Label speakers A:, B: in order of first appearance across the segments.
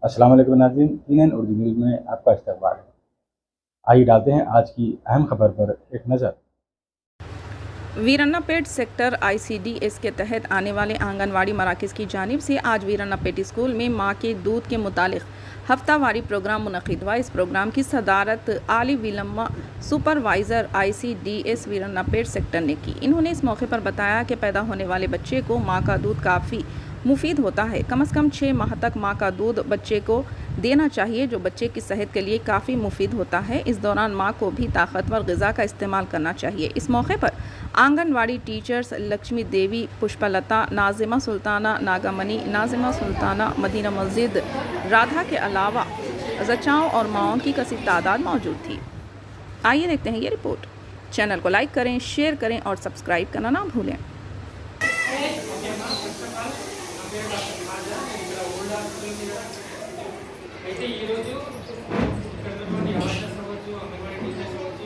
A: अस्सलाम वालेकुम नाज़रीन, CNN उर्दू न्यूज़ में आपका इस्तकबाल है। आइए डालते हैं आज की अहम खबर पर एक नज़र।
B: वीरन्नापेट सेक्टर ICDS के तहत आने वाले आंगनवाड़ी मराकज़ की जानिब से आज वीरन्नापेट स्कूल में माँ के दूध के मुतालिक हफ्तावारी प्रोग्राम मुनक़िद हुआ। इस प्रोग्राम की सदारत आली विलम्मा सुपरवाइज़र ICDS वीरन्नापेट सेक्टर ने की। इन्होंने इस मौके पर बताया कि पैदा होने वाले बच्चे को माँ का दूध काफ़ी मुफीद होता है। कम से कम 6 माह तक माँ का दूध बच्चे को देना चाहिए, जो बच्चे की सेहत के लिए काफ़ी मुफीद होता है। इस दौरान माँ को भी ताकतवर ग़िज़ा का इस्तेमाल करना चाहिए। इस मौके पर आंगनवाड़ी टीचर्स लक्ष्मी देवी, पुष्पलता, नाज़िमा सुल्ताना, नागामणि, नाज़िमा सुल्ताना, मदीना मस्जिद, राधा के अलावा ज़चाओं और माओं की कसीर तादाद मौजूद थी। आइए देखते हैं ये रिपोर्ट। चैनल को लाइक करें, शेयर करें और सब्सक्राइब करना ना भूलें।
C: అయితే ఈరోజు ఇక్కడ ఉన్నటువంటి ఆర్డర్స్ అవ్వచ్చు, అంగన్వాడీ టీచర్స్ అవ్వచ్చు,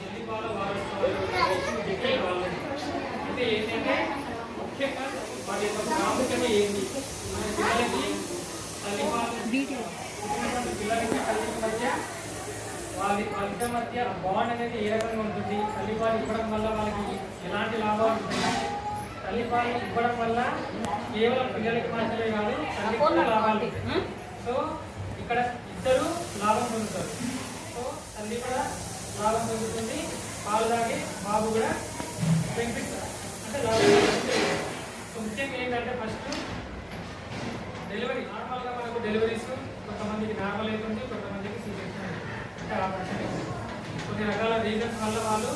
C: తల్లిపాల వారోత్సవాలు చెప్పారు వాళ్ళని. అంటే ఏంటంటే ముఖ్యంగా వాటి యొక్క ప్రాముఖ్యత ఏంటి, మన పిల్లలకి తల్లిపాలు పుట్టినటువంటి పిల్లలకి తల్లి మధ్య వాళ్ళిద్దరి మధ్య బాండ్ అనేది ఏ రకంగా ఉంటుంది, తల్లిపాలు ఇవ్వడం వల్ల వాళ్ళకి ఎలాంటి లాభాలు ఉంటాయి, తల్లిపాలు ఇవ్వడం వల్ల కేవలం పిల్లలకి మాత్రమే కాదు తల్లికి కూడా లాభాలు ఉంటాయి. సో ఇక్కడ ఇద్దరు లాభం పొందుతారు. సో తల్లి కూడా లాభం పొందుతుంది, పాలు తాగి బాబు కూడా బెనిఫిట్ అంటే లాభం పొందుతుంది. సో ముఖ్యంగా ఏంటంటే ఫస్ట్ డెలివరీ, నార్మల్గా మనకు డెలివరీస్ కొంతమందికి నార్మల్ అవుతుంది, కొంతమందికి సిజేరియన్ అంటే ఆపరేషన్ అవుతుంది. కొన్ని రకాల రీజన్స్ వల్ల వాళ్ళు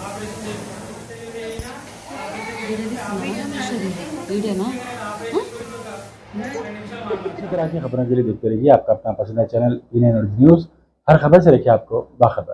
C: ఆపరేషన్ చేసుకుంటారు. డెలివరీ అయినా
A: इसी तरह की खबरों के लिए देखते रहिए आपका अपना पसंदीदा चैनल CNN उर्दू न्यूज़। हर खबर से रखिए आपको बाखबर।